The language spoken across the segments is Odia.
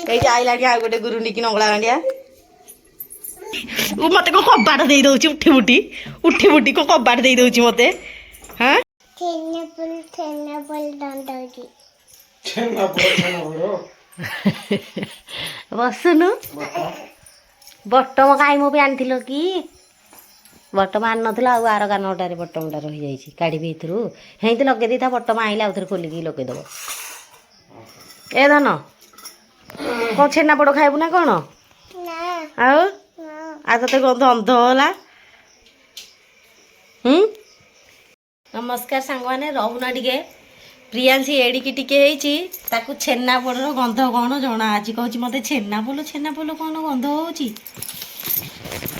ଏଇଠି ଆଇଲାଣି ଆଉ ଗୋଟେ ଗୁରୁଣ୍ଡି କି ନଙ୍ଗଳା ଗାଣ୍ଡିଆ ମତେ କଣ କବାଟ ଦେଇ ଦଉଛି ଉଠି ବୁଟି କଣ କବାଟ ଦେଇ ଦଉଛି ମତେ ହଁ ବସୁନୁ ବଟମ କାହିଁ ମୋ ପାଇଁ ଆଣିଥିଲ କି ବଟମ ଆଣି ନଥିଲା ଆଉ ଆର କାନଟାରେ ବଟମଟା ରହିଯାଇଛି କାଢ଼ିବି ଏଥିରୁ ହେଇତି ଲଗେଇ ଦେଇଥା ବଟମ ଆଇଲେ ଆଉ ଥରେ ଖୋଲିକି ଲଗେଇଦବ ଏ ଧନ କଣ ଛେନାପୋଡ଼ ଖାଇବୁ ନା କଣ ଆଉ ତତେ ଗନ୍ଧ ଅନ୍ଧ ହେଲା ନମସ୍କାର ସାଙ୍ଗମାନେ ରହୁନା ଟିକେ ପ୍ରିୟାଂଶୀ ଏଡ଼ିକି ଟିକେ ହେଇଛି ତାକୁ ଛେନାପୋଡ଼ର ଗନ୍ଧ କ'ଣ ଜଣା ଅଛି କହୁଛି ମୋତେ ଛେନାପୋଡ଼ କ'ଣ ଗନ୍ଧ ହେଉଛି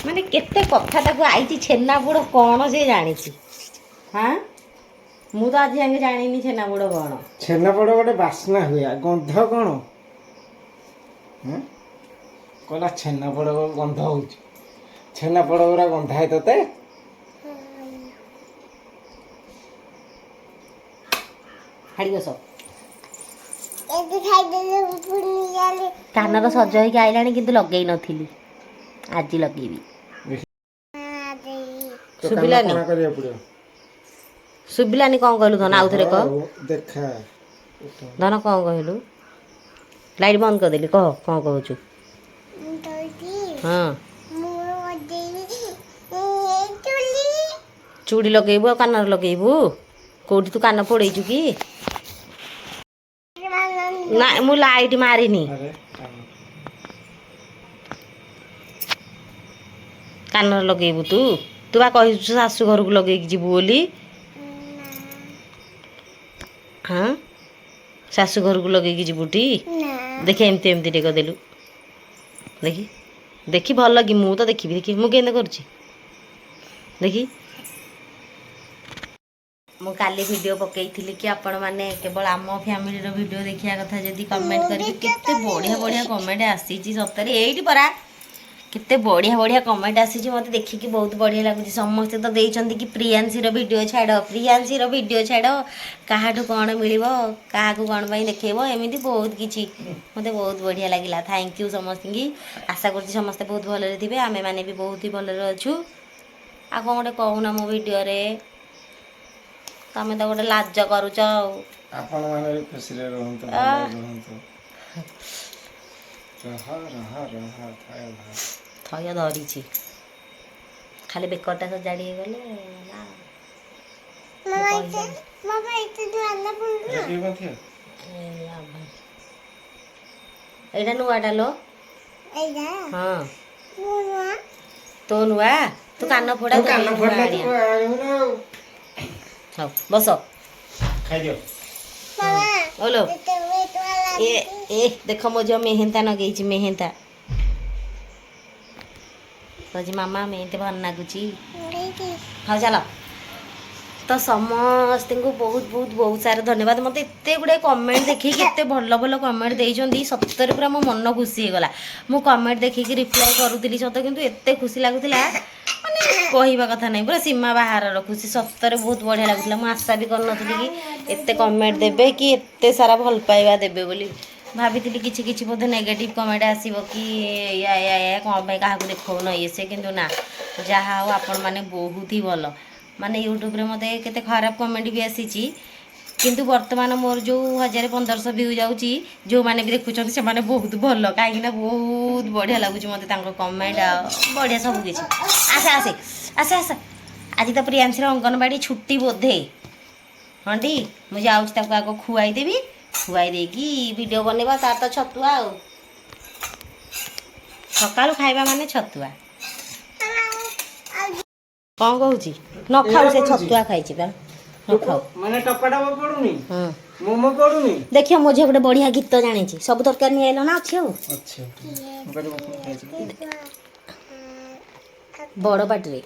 ମାନେ କେତେ କଥା ତାକୁ ଆଇଛି ଛେନାପୋଡ଼ କ'ଣ ସେ ଜାଣିଛି ହଁ ମୁଁ ତ ଆଜି ଯାକେ ଜାଣିନି ଛେନାପୋଡ଼ କ'ଣ ଛେନାପୋଡ଼ ଗୋଟେ ବାସ୍ନା ହୁଏ ଗନ୍ଧ କ'ଣ କହିଲା ଛେନାପୋଡ଼ ଗନ୍ଧ ହେଉଛି ଛେନାପୋଡ଼ ଗୁରା ଗନ୍ଧାଏ ତତେ ହାଡ଼ି ବସ କାନର ସଜ ହେଇକି ଆଇଲାଣି କିନ୍ତୁ ଲଗେଇ ନଥିଲି ଆଜି ଲଗେଇବି ଶୁଭିଲାନି କ'ଣ କହିଲୁ ଧନ ଆଉ ଥରେ କହ ଦେଖା ଧନ କ'ଣ କହିଲୁ ଲାଇଟ୍ ବନ୍ଦ କରିଦେଲି କହ କ'ଣ କହୁଛୁ ହଁ ଚୁଡ଼ି ଲଗେଇବୁ ଆଉ କାନରେ ଲଗେଇବୁ କେଉଁଠି ତୁ କାନ ପୋଡ଼େଇଛୁ କି ନା ମୁଁ ଲାଇଟ୍ ମାରିନି କାନରେ ଲଗେଇବୁ ତୁ ବା କହିଛୁ ଶାଶୁ ଘରକୁ ଲଗେଇକି ଯିବୁ ବୋଲି ହଁ ଶାଶୁ ଘରକୁ ଲଗେଇକି ଯିବୁଟି ଦେଖି ଏମିତି ଟିକେ କରିଦେଲୁ ଦେଖି ଭଲ କି ମୁଁ ତ ଦେଖିବି ମୁଁ କେମିତି କରୁଛି ଦେଖି ମୁଁ କାଲି ଭିଡ଼ିଓ ପକେଇଥିଲି କି ଆପଣମାନେ କେବଳ ଆମ ଫ୍ୟାମିଲିର ଭିଡ଼ିଓ ଦେଖିବା କଥା ଯଦି କମେଣ୍ଟ କରିବେ କେତେ ବଢ଼ିଆ କମେଣ୍ଟ ଆସିଛି ସତରେ ଏଇଠି ପରା କେତେ ବଢ଼ିଆ କମେଣ୍ଟ ଆସିଛି ମୋତେ ଦେଖିକି ବହୁତ ବଢ଼ିଆ ଲାଗୁଛି ସମସ୍ତେ ତ ଦେଇଛନ୍ତି କି ପ୍ରିୟାଂଶୀର ଭିଡ଼ିଓ ଛାଡ଼ କାହାଠୁ କ'ଣ ମିଳିବ କାହାକୁ କ'ଣ ପାଇଁ ଦେଖେଇବ ଏମିତି ବହୁତ କିଛି ମୋତେ ବହୁତ ବଢ଼ିଆ ଲାଗିଲା ଥ୍ୟାଙ୍କ ୟୁ ସମସ୍ତଙ୍କୁ ଆଶା କରୁଛି ସମସ୍ତେ ବହୁତ ଭଲରେ ଥିବେ ଆମେମାନେ ବି ବହୁତ ହି ଭଲରେ ଅଛୁ ଆଉ କ'ଣ ଗୋଟେ କହୁନ ମୋ ଭିଡ଼ିଓରେ ତମେ ତ ଗୋଟେ ଲାଜ କରୁଛ ଆଉ ଆପଣମାନେ ବି ଖୁସିରେ ରୁହନ୍ତୁ ଥୟ ଧରିଛି ଖାଲି ବେକରଟା ସଜାଡ଼ି ହେଇଗଲେ ଏଇଟା ନୂଆଟା ଲୋ ହଁ ତୋ ନୂଆ ତୁ କାନ ଫୋଡ଼ା ହଉ ବସ ଖାଇଦିଅ ଓଲୋ ଏ ଦେଖ ମୋ ଝିଅ ମେହେନ୍ତା ଲଗେଇଛି କହୁଛି ମାମା ମେହେନ୍ତା ଭଲ ଲାଗୁଛି ହଉ ଚାଲ ତ ସମସ୍ତଙ୍କୁ ବହୁତ ସାରା ଧନ୍ୟବାଦ ମୋତେ ଏତେ ଗୁଡ଼ାଏ କମେଣ୍ଟ ଦେଖିକି ଏତେ ଭଲ କମେଣ୍ଟ ଦେଇଛନ୍ତି ସତରେ ପୁରା ମୋ ମନ ଖୁସି ହେଇଗଲା ମୁଁ କମେଣ୍ଟ ଦେଖିକି ରିପ୍ଲାଏ କରୁଥିଲି ସତ କିନ୍ତୁ ଏତେ ଖୁସି ଲାଗୁଥିଲା ମାନେ କହିବା କଥା ନାହିଁ ପୁରା ସୀମା ବାହାରର ଖୁସି ସତରେ ବହୁତ ବଢ଼ିଆ ଲାଗୁଥିଲା ମୁଁ ଆଶା ବି କରିନଥିଲି କି ଏତେ କମେଣ୍ଟ ଦେବେ କି ଏତେ ସାରା ଭଲ ପାଇବା ଦେବେ ବୋଲି ଭାବିଥିଲି କିଛି ବୋଧେ ନେଗେଟିଭ୍ କମେଣ୍ଟ ଆସିବ କି ୟା କ'ଣ ପାଇଁ କାହାକୁ ଦେଖାଉନ ସେ କିନ୍ତୁ ନା ଯାହା ହଉ ଆପଣମାନେ ବହୁତ ହି ଭଲ ମାନେ ୟୁଟ୍ୟୁବରେ ମୋତେ କେତେ ଖରାପ କମେଣ୍ଟ ବି ଆସିଛି କିନ୍ତୁ ବର୍ତ୍ତମାନ ମୋର ଯେଉଁ 1000-1500 ଭିଉ ଯାଉଛି ଯେଉଁମାନେ ବି ଦେଖୁଛନ୍ତି ସେମାନେ ବହୁତ ଭଲ କାହିଁକିନା ବହୁତ ବଢ଼ିଆ ଲାଗୁଛି ମୋତେ ତାଙ୍କ କମେଣ୍ଟ ବଢ଼ିଆ ସବୁ କିଛି ଆସେ ଆଜି ତ ପ୍ରିୟାଂଶୀର ଅଙ୍ଗନବାଡ଼ି ଛୁଟି ବୋଧେ ହଁଟି ମୁଁ ଯାଉଛି ତାକୁ ଆଗ ଖୁଆଇ ଦେଇକି ଭିଡ଼ିଓ ବନେଇବା ତାର ତ ଛତୁଆ ଆଉ ସକାଳୁ ଖାଇବା ମାନେ ଛତୁଆ କ'ଣ କହୁଛି ନ ଖାଉ ସେ ଛତୁଆ ଖାଇଛି ବା ନ ଖାଉ ମାନେ ଟପାଟା ପଡୁନି ମୋମୋ ପଡୁନି ଦେଖିଆ ମୋ ଝିଅ ଗୋଟେ ବଢ଼ିଆ ଗୀତ ଜାଣିଛି ସବୁ ତରକାରୀ ନେଇ ଆଇଲ ନା ଅଛି ଆଉ ବଡ଼ ପାଟିରେ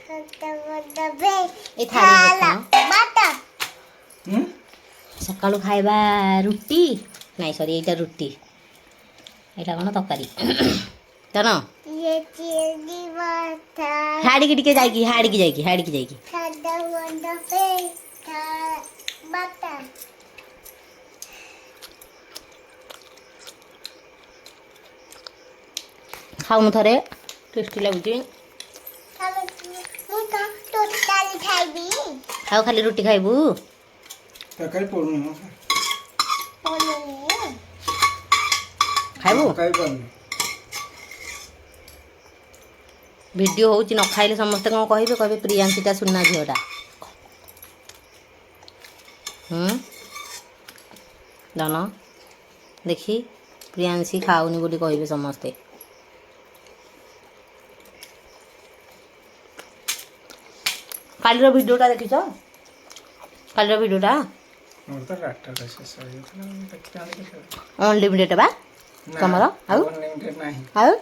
ସକାଳୁ ଖାଇବା ରୁଟି ନାଇଁ ସରି ଏଇଟା ରୁଟି ଏଇଟା କ'ଣ ତରକାରୀ ତନ ହାଡ଼ିକି ଟିକେ ଯାଇକି ଖାଉନୁ ଥରେ ଟେଷ୍ଟି ଲାଗୁଛି। ଆଉ ଖାଲି ରୁଟି ଖାଇବୁ? ତରକାରୀ ପଡୁନି ମ ଖାଇବୁ? ଖାଇପାରୁନି। ଭିଡ଼ିଓ ହେଉଛି ନ ଖାଇଲେ ସମସ୍ତେ କ'ଣ କହିବେ? କହିବେ ପ୍ରିୟାଂଶୀଟା ସୁନା ଝିଅଟା। ଜାନ ଦେଖି ପ୍ରିୟାଂଶୀ ଖାଉନି ବୋଲି କହିବେ ସମସ୍ତେ। କାଲିର ଭିଡ଼ିଓଟା ଦେଖିଛ? କାଲିର ଭିଡ଼ିଓଟା ମୋର ତ ଡାଟାଟା ଶେଷ ହେଇଯାଇଥିଲା ଦେଖିଥାନ୍ତି କେତେବେଳେ। ଅନଲିମିଟେଡ଼ ବା ତମର? ଆଉ ଅନଲିମିଟେଡ୍ ନାହିଁ। ଆଉ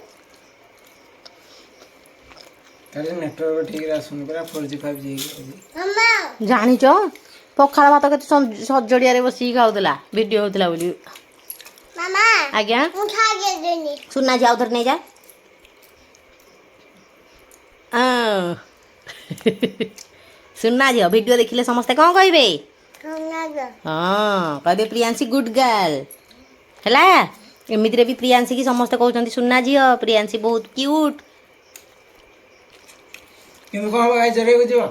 ତାହେଲେ ନେଟୱାର୍କ ଠିକରେ ଆସୁନି ପରା 4G 5G ହେଇକି। ଜାଣିଛ ପଖାଳ ଭାତ କେତେ ସଜଡ଼ିଆରେ ବସିକି ଖାଉଥିଲା ଭିଡ଼ିଓ ହେଉଥିଲା ବୋଲି। ଆଜ୍ଞା ସୁନା ଝିଅ ଆଉ ଥରେ ନେଇଯା। ସୁନା ଝିଅ ଭିଡ଼ିଓ ଦେଖିଲେ ସମସ୍ତେ କ'ଣ କହିବେ? ହଁ କହିବେ ପ୍ରିୟାଂଶୀ ଗୁଡ୍ ଗାର୍ଲ ହେଲା। ଏମିତିରେ ବି ପ୍ରିୟାଂଶୀ କି ସମସ୍ତେ କହୁଛନ୍ତି ସୁନା ଝିଅ। ପ୍ରିୟାଂଶୀ ବହୁତ କ୍ୟୁଟ୍। କିନ୍ତୁ କ'ଣ ହବ ଗାଈ ଚରେଇବାକୁ ଯିବ?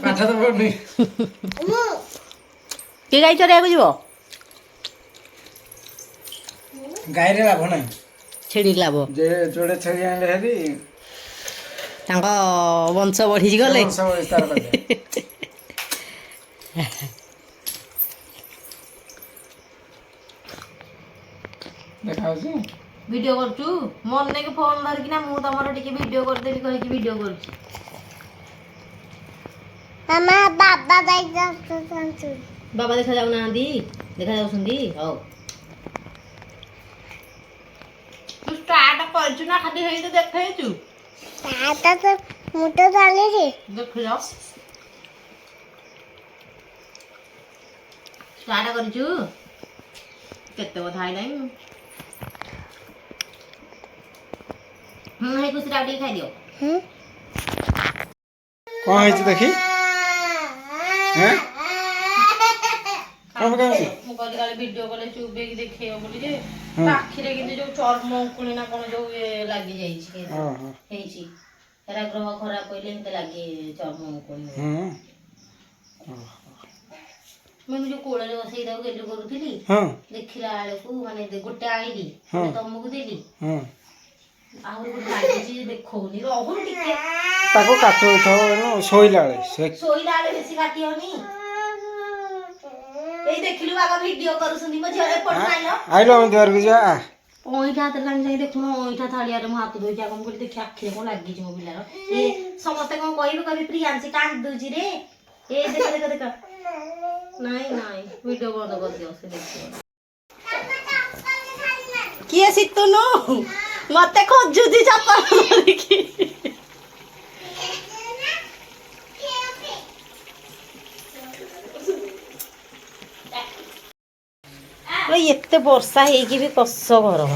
ପାଠ ତ ପଢୁନି। କିଏ ଗାଈ ଚରେଇବାକୁ ଯିବ? ଗାଈରେ ଲାଭ ନାହିଁ। ଛେଳି ଲାଭ। ଯେ ଯୋଡ଼େ ଛେଳି ଆଣିଲେ ହେରି ତାଙ୍କ ବଂଶ ବଢିଛି ଗଲେ। ବଂଶ ବିସ୍ତାର କରିବେ। ଦେଖାଉଛି ଭିଡ଼ିଓ କରୁଛୁ ମନେକି ଫୋନ୍ ଧରିକିନା ମୁଁ ତମର ଟିକେ ଭିଡ଼ିଓ କରିଦେବି କହିକି ଭିଡ଼ିଓ କରୁଛି। ବାବା ଦେଖା ଯାଉନାହାନ୍ତି? ଦେଖା ଯାଉଛନ୍ତି? ହଉ ତୁ ଷ୍ଟାର୍ଟ କରିଛୁ ନା ଖାଲି ହେଇକି ଦେଖେଇଛୁ? ମୁଁ ତ ଜାଣିଛି। ଦେଖିଲ ଷ୍ଟାର୍ଟ କରିଛୁ କେତେ କଥା ଆଇଲାଣି। ହେଇ ଖୁସିରେ ଆଉ ଟିକେ ଖାଇଦିଅ। କ'ଣ ହେଇଛି ଦେଖି? ମୁଁ କହିଲି କାଳେ ଭିଡ଼ିଓ କଲେ ଚୁପ୍ ହେଇକି ଦେଖେଇବ ବୋଲି ଯେ ଆଖିରେ କିନ୍ତୁ ଯୋଉ ଚର୍ମ ଉକୁଣି ନା କ'ଣ ଯୋଉ ଲାଗିଯାଇଛି ହେଇଛି ହେରା ଗ୍ରହ ଖରାପ ପଇଲେ ଏମିତି ଲାଗେ ଚର୍ମ ଉକୁଣି। ମୁଁ ଯୋଉ କୋଳରେ ବସେଇ ତାକୁ ଗେଲୁ କରୁଥିଲି ଦେଖିଲା ବେଳକୁ ମାନେ ଗୋଟେ ଆଣିଲି ତମକୁ ଦେଲି ଆହୁରି ଗୋଟେ ଲାଗିଛି ଯେ ଦେଖଉନି। ରହୁନି ଟିକେ ତାକୁ କାଟୁଥିବ ଶୋଇଲା ବେଳେ ବେଶୀ କାଟିବନି। ଏଇ ଦେଖିଲୁ ବାବା ଭିଡ଼ିଓ କରୁଛନ୍ତି ମୋ ଝିଅ ଏପଟ ଆଇଲ ଆମ ଦୁଆରକୁ ଯିବା। ଅଇଁଠା ହାତରେ ଲାଗି ଯାଇ ଦେଖୁନ ଅଇଁଠା ଥାଳିଆରେ ମୁଁ ହାତ ଧୋଇଛି ଆଗ ମୁଁ କହିଲି ଦେଖି ଆଖିରେ କ'ଣ ଲାଗିଛି ମୋ ପିଲାର। ଏ ସମସ୍ତେ କ'ଣ କହିବେ କହିବେ ପ୍ରିୟାଂଶୀ କାନ୍ଦୁଛି ରେ। ଏ ଦେଖ ଦେଖ ଦେଖ ନାଇଁ ନାଇଁ ଭିଡ଼ିଓ ବନ୍ଦ କରିଦିଅ ସେ ଦେଖିବ। କିଏ ଶୀତୁନୁ ମତେ ଖୋଜୁଛି ଚପଲ ଧରିକି। ଏତେ ବର୍ଷା ହେଇକି ବି କଷ ଗରମ।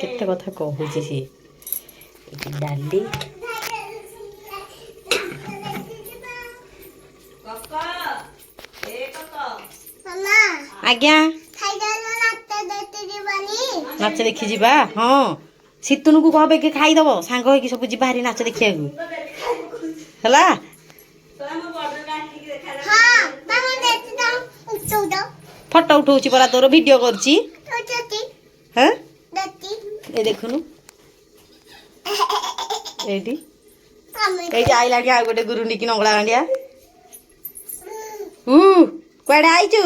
କେତେ କଥା କହୁଛି ସିଏ। ଏଠି ଡାଲି ଆଜ୍ଞା ନାଚ ଦେଖି ଯିବା। ହଁ ଶୀତୁନକୁ କହ ବେଗେ ଖାଇଦବ ସାଙ୍ଗ ହେଇକି ସବୁ ଯିବା ହାରି ନାଚ ଦେଖିବାକୁ ହେଲା। ଫଟୋ ଉଠଉଛି ପରା ତୋର ଭିଡ଼ିଓ କରୁଛି। ଏ ଦେଖୁନୁ ଏଇଠି ଏଇଠି ଆଇଲାଣି ଆଉ ଗୋଟେ ଗୁରୁଣ୍ଡିକି ନଙ୍ଗଳା ଗାଣ୍ଡିଆ। କୁଆଡେ ଆଇଛୁ?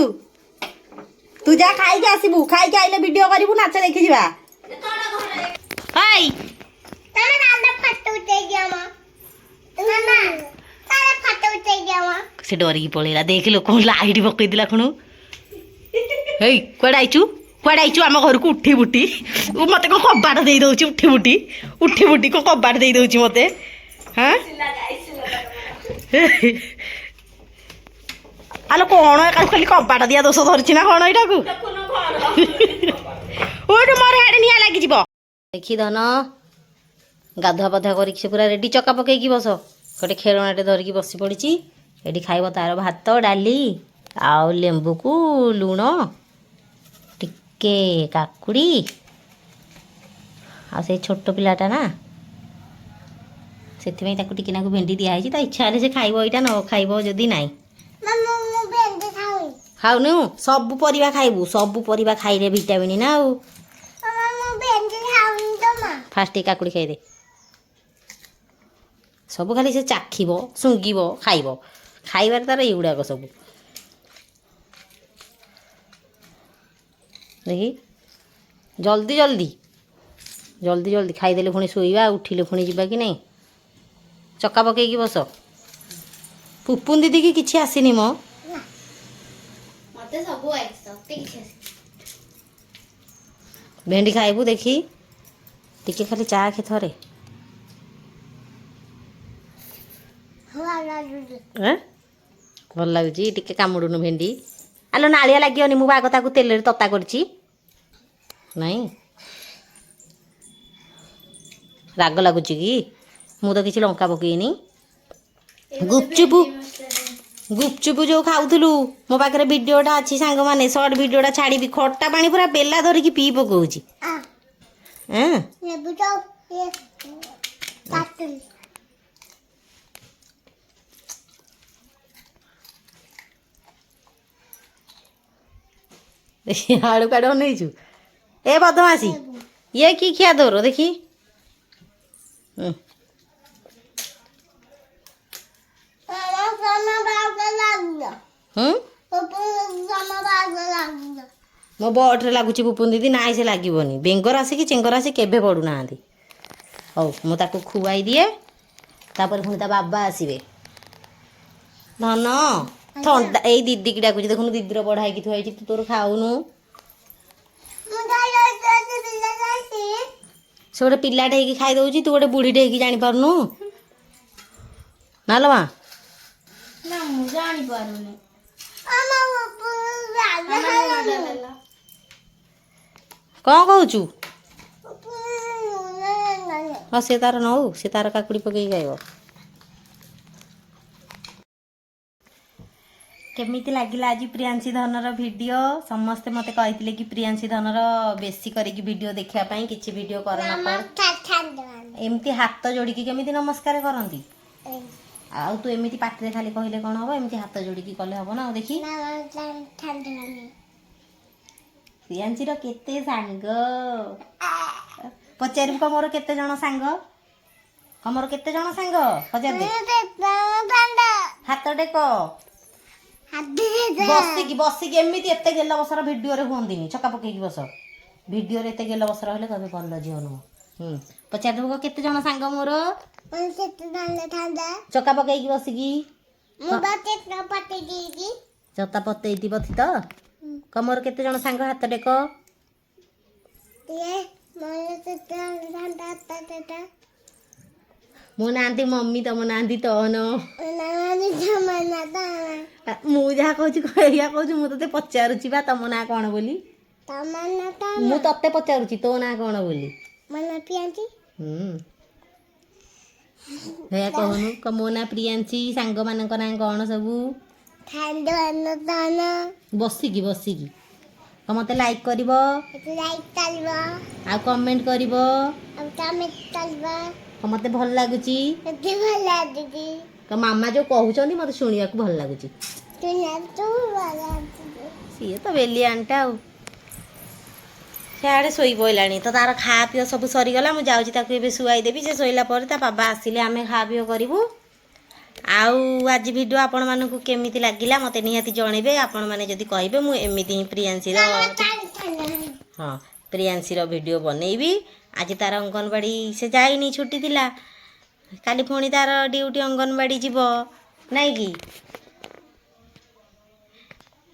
ତୁ ଯା ଖାଇକି ଆସିବୁ। ଖାଇକି ଆଇଲେ ଭିଡ଼ିଓ କରିବୁ ନାଚ ଦେଖି ଯିବା। ସେ ଡରିକି ପଳେଇଲା। ଦେଖିଲୁ କଣ ଲାଇଟ୍ ପକେଇଥିଲା ଖୁଣୁ। ହେଇ କୁଆଡେ ଆଇଛୁ? କୁଆଡେ ଆଇଛୁ ଆମ ଘରକୁ? ଉଠି ବୁଟି ମତେ କଣ କବାଟ ଦେଇ ଦଉଛି? ଉଠି ବୁଟି କଣ କବାଟ ଦେଇ ଦଉଛି ମତେ? ହଁ ଆଲୋ କଣ ଏକା ଖାଲି କବାଟ ଦିଆ ଦୋଷ ଧରିଛି ନା କଣ ଏଇଟାକୁ? ଓଠୁ ମୋର ହାଡେ ନିଆଁ ଲାଗିଯିବ। ଦେଖି ଧନ ଗାଧୁଆ ପାଧୁଆ କରିକି ସେ ପୁରା ରେଡ଼ି। ଚକା ପକେଇକି ବସ। ଗୋଟେ ଖେଳଣାଟେ ଧରିକି ବସି ପଡ଼ିଛି। ଏଠି ଖାଇବ ତାର ଭାତ ଡାଲି ଆଉ ଲେମ୍ବୁକୁ ଲୁଣ ଟିକେ କାକୁଡ଼ି ଆଉ ସେଇ ଛୋଟ ପିଲାଟା ନା ସେଥିପାଇଁ ତାକୁ ଟିକେ ନାକୁ ଭେଣ୍ଡି ଦିଆହେଇଛି। ତା ଇଚ୍ଛା ହେଲେ ସେ ଖାଇବ, ଏଇଟା ନ ଖାଇବ ଯଦି ନାହିଁ। ଖାଉନୁ? ସବୁ ପରିବା ଖାଇବୁ, ସବୁ ପରିବା ଖାଇଲେ ଭିଟାମିନ୍ ନା ଆଉ। ଫାଷ୍ଟ ଟିକେ କାକୁଡ଼ି ଖାଇଦେ। ସବୁ ଖାଲି ସେ ଚାଖିବ, ଶୁଙ୍ଘିବ, ଖାଇବ। ଖାଇବାରେ ତାର ଏଇଗୁଡ଼ାକ ସବୁ। ଦେଖି ଜଲ୍ଦି ଜଲ୍ଦି ଜଲ୍ଦି ଜଲ୍ଦି ଖାଇଦେଲେ ପୁଣି ଶୋଇବା, ଉଠିଲେ ପୁଣି ଯିବା କି ନାହିଁ। ଚକା ପକେଇକି ବସ। ପୁପୁନ ଦିଦିକି କିଛି ଆସିନି ମ। ମତେ ସବୁ ଆଇଛି, ତତେ କିଛି ଆସି। ଭେଣ୍ଡି ଖାଇବୁ ଦେଖି, ଟିକେ ଖାଲି ଚା ଖେ ଥରେ। ଭଲ ଲାଗୁଛି, ଟିକେ କାମୁଡୁନୁ ଭେଣ୍ଡି। ଆଲୋ ନାଳିଆ ଲାଗିବନି, ମୁଁ ଆଗ ତାକୁ ତେଲରେ ତତା କରିଛି। ନାଇଁ ରାଗ ଲାଗୁଛି କି? ମୁଁ ତ କିଛି ଲଙ୍କା ପକେଇନି। ଗୁପଚୁପ ଯୋଉ ଖାଉଥିଲୁ, ମୋ ପାଖରେ ଭିଡ଼ିଓଟା ଅଛି ସାଙ୍ଗମାନେ, ସର୍ଟ ଭିଡ଼ିଓଟା ଛାଡ଼ିବି। ଖଟା ପାଣି ପୁରା ବେଲା ଧରିକି ପିଇ ପକଉଛି। ଆଳୁ କାଡ଼ ଅନେଇଛୁ? ଏ ବଦମାସି, ଇଏ କି ଖିଆ ତୋର ଦେଖି। ମୋ ବଟରେ ଲାଗୁଛି ପୁପୁନ ଦିଦି। ନାଇଁ ସେ ଲାଗିବନି। ବେଙ୍ଗର ଆସିକି ଚେଙ୍ଗର ଆସି କେବେ ପଡ଼ୁନାହାନ୍ତି। ହଉ ମୁଁ ତାକୁ ଖୁଆଇ ଦିଏ, ତାପରେ ପୁଣି ତା ବାବା ଆସିବେ। ଧନ ଥଣ୍ଡା, ଏଇ ଦିଦିକି ଡାକୁଛି। ଦେଖୁନୁ ଦିଦିର ବଢ଼ା ହେଇକି ଥୁଆ ହେଇଛି, ତୁ ତୋର ଖାଉନୁ। ସେ ଗୋଟେ ପିଲାଟେ ହେଇକି ଖାଇ ଦଉଛି, ତୁ ଗୋଟେ ବୁଢ଼ୀଟେ ହେଇକି ଜାଣିପାରୁନୁ ନା ଲୋ ମା? ନା ମୁଁ ଜାଣିପାରୁନି। କ'ଣ କହୁଛୁ? ହଁ ସେ ତାର ନଉ, ସେ ତାର କାକୁଡ଼ି ପକେଇକି ଖାଇବ। କେମିତି ଲାଗିଲା ଆଜି ପ୍ରିୟାଂଶୀ ଧନର ଭିଡ଼ିଓ? ସମସ୍ତେ ମୋତେ କହିଥିଲେ କି ପ୍ରିୟାଂଶୀ ଧନର ବେଶୀ କରିକି ଭିଡ଼ିଓ ଦେଖିବା ପାଇଁ। କିଛି ଭିଡ଼ିଓ କର ନ କର ଏମିତି ହାତ ଯୋଡ଼ିକି କେମିତି ନମସ୍କାର କରନ୍ତି? ଆଉ ତୁ ଏମିତି ପାଟିରେ ଖାଲି କହିଲେ କ'ଣ ହବ? ଏମିତି ହାତ ଯୋଡ଼ିକି କଲେ ହବ ନା। ଆଉ ଦେଖି ପ୍ରିୟାଂଶୀର କେତେ ସାଙ୍ଗ ପଚାରିବୁ? ମୋର କେତେ ଜଣ ସାଙ୍ଗ? ମୋର କେତେ ଜଣ ସାଙ୍ଗ ପଚାରିଦେ। ହାତ ଟେକ। ବସିକି ବସିକି ଏମିତି ଏତେ ଗେଲ ବସର ଭିଡ଼ିଓରେ ହୁଅନ୍ତିନି। ଚକା ପକେଇକି ବସ। ଭିଡ଼ିଓରେ ଏତେ ଗେଲ ବସର ହେଲେ କହିବେ ଭଲ ଝିଅ ନୁହଁ। ପଚାରିଦେବୁ କେତେ ଜଣ ସାଙ୍ଗ ମୋର? ଚକା ପକେଇକି ବସିକି ଚକା ପତେଇଥିବ ତ। ମୋର କେତେ ଜଣ ସାଙ୍ଗ? ହାତ ଟେକ। ମୋ ନାହାନ୍ତି ମମି, ତମ ନାହାନ୍ତି ତନ। ମୁଁ ଯାହା କହୁଛି ଏଇଆ କହୁଛୁ। ମୁଁ ତତେ ପଚାରୁଛି ବା ତମ ନାଁ କ'ଣ ବୋଲି। ମୁଁ ତତେ ପଚାରୁଛି ତୋ ନାଁ କ'ଣ ବୋଲି। ଭैया କହୁନୁ, ମୋ ନାଁ ପ୍ରିୟାଂଶୀ। ସାଙ୍ଗମାନଙ୍କ ନାଁ କ'ଣ ସବୁ? ବସିକି ବସିକି ମୋତେ ଲାଇକ୍ କରିବ, ଆଉ କମେଣ୍ଟ କରିବ। ମୋତେ ଭଲ ଲାଗୁଛି। ମାମା ଯୋଉ କହୁଛନ୍ତି ମୋତେ ଶୁଣିବାକୁ ଭଲ ଲାଗୁଛି। ସିଏ ତ ବେଲିଆଣଟା ଆଉ। ସିଆଡ଼େ ଶୋଇ ପଇଲାଣି ତ, ତାର ଖାଆ ପିଅ ସବୁ ସରିଗଲା। ମୁଁ ଯାଉଛି ତାକୁ ଏବେ ଶୁଆଇ ଦେବି। ସେ ଶୋଇଲା ପରେ ତା ବାବା ଆସିଲେ ଆମେ ଖାଆ ପିଅ କରିବୁ। ଆଉ ଆଜି ଭିଡ଼ିଓ ଆପଣମାନଙ୍କୁ କେମିତି ଲାଗିଲା ମୋତେ ନିହାତି ଜଣେଇବେ। ଆପଣମାନେ ଯଦି କହିବେ ମୁଁ ଏମିତି ହିଁ ପ୍ରିୟାଂଶୀର ଭିଡ଼ିଓ ବନେଇବି। ଆଜି ତାର ଅଙ୍ଗନବାଡ଼ି ସେ ଯାଇନି, ଛୁଟି ଥିଲା। କାଲି ପୁଣି ତାର ଡ୍ୟୁଟି ଅଙ୍ଗନବାଡ଼ି ଯିବ, ନାଇଁ କି?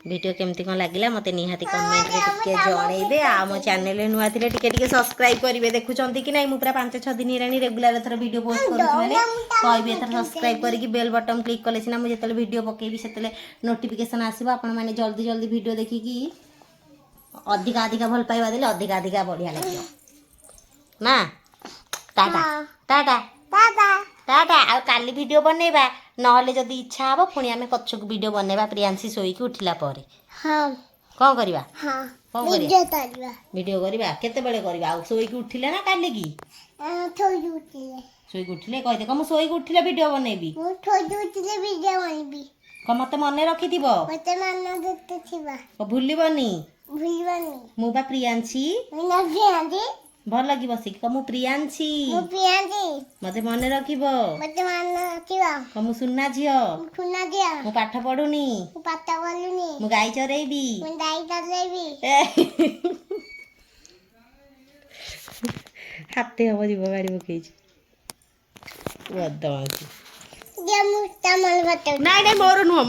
ଭିଡ଼ିଓ କେମିତି କ'ଣ ଲାଗିଲା ମୋତେ ନିହାତି କମେଣ୍ଟରେ ଟିକେ ଜଣେଇବେ। ଆଉ ମୋ ଚ୍ୟାନେଲରେ ନୂଆ ଥିଲେ ଟିକେ ଟିକେ ସବସ୍କ୍ରାଇବ୍ କରିବେ। ଦେଖୁଛନ୍ତି କି ନାହିଁ? ମୁଁ ପୁରା 5-6 ଦିନ ହେଲାଣି ରେଗୁଲାର ଏଥର ଭିଡ଼ିଓ ପୋଷ୍ଟ କରୁଛି। ମାନେ କହିବି ଏଥର ସବସ୍କ୍ରାଇବ୍ କରିକି ବେଲ୍ ବଟନ୍ କ୍ଲିକ୍ କଲେ ସିନା ମୁଁ ଯେତେବେଳେ ଭିଡ଼ିଓ ପକେଇବି ସେତେବେଳେ ନୋଟିଫିକେସନ୍ ଆସିବ। ଆପଣମାନେ ଜଲ୍ଦି ଜଲ୍ଦି ଭିଡ଼ିଓ ଦେଖିକି ଅଧିକା ଭଲ ପାଇବା ଦେଲେ ଅଧିକା ବଢ଼ିଆ ଲାଗିବ ନା। ଟାଟା ଟାଟା ଟାଟା। ଆଉ କାଲି ଭିଡ଼ିଓ ବନେଇବା, ନହେଲେ ଯଦି ଇଚ୍ଛା ହବ ପୁଣି ଆମେ ପଛକୁ ଭିଡ଼ିଓ ବନେଇବା ପ୍ରିୟାଂଶୀ ଶୋଇକି ଉଠିଲା ପରେ। କ'ଣ କରିବା? କ'ଣ କରିବା? ଭିଡ଼ିଓ କରିବା। କେତେବେଳେ କରିବା? ଆଉ ଶୋଇକି ଉଠିଲେ ନା କାଲିକି? ଶୋଇକି ଉଠିଲେ କହିଦେ କ'ଣ ମୁଁ ଶୋଇକି ଉଠିଲେ ଭିଡ଼ିଓ ବନେଇବି। କ'ଣ ମତେ ମନେ ରଖିଥିବ? ଭୁଲିବନି। ମୁଁ ବା ପ୍ରିୟାଂଶୀ। ଭଲ ଲାଗି ବସିକି କ'ଣ ମୁଁ ପ୍ରିୟାଂଶୀ। ମତେ ମନେ ରଖିବ। କ'ଣ ମୁଁ ସୁନା ଝିଅ। ମୁଁ ପାଠ ପଢୁନି। ମୁଁ ଗାଈ ଚରେଇବି। ହାତେ ହବ ଯିବ ଗାଡ଼ି ପକେଇଛି। ବଦମାସି। ନାଇଁ ନାଇଁ ମୋର ନୁହଁ।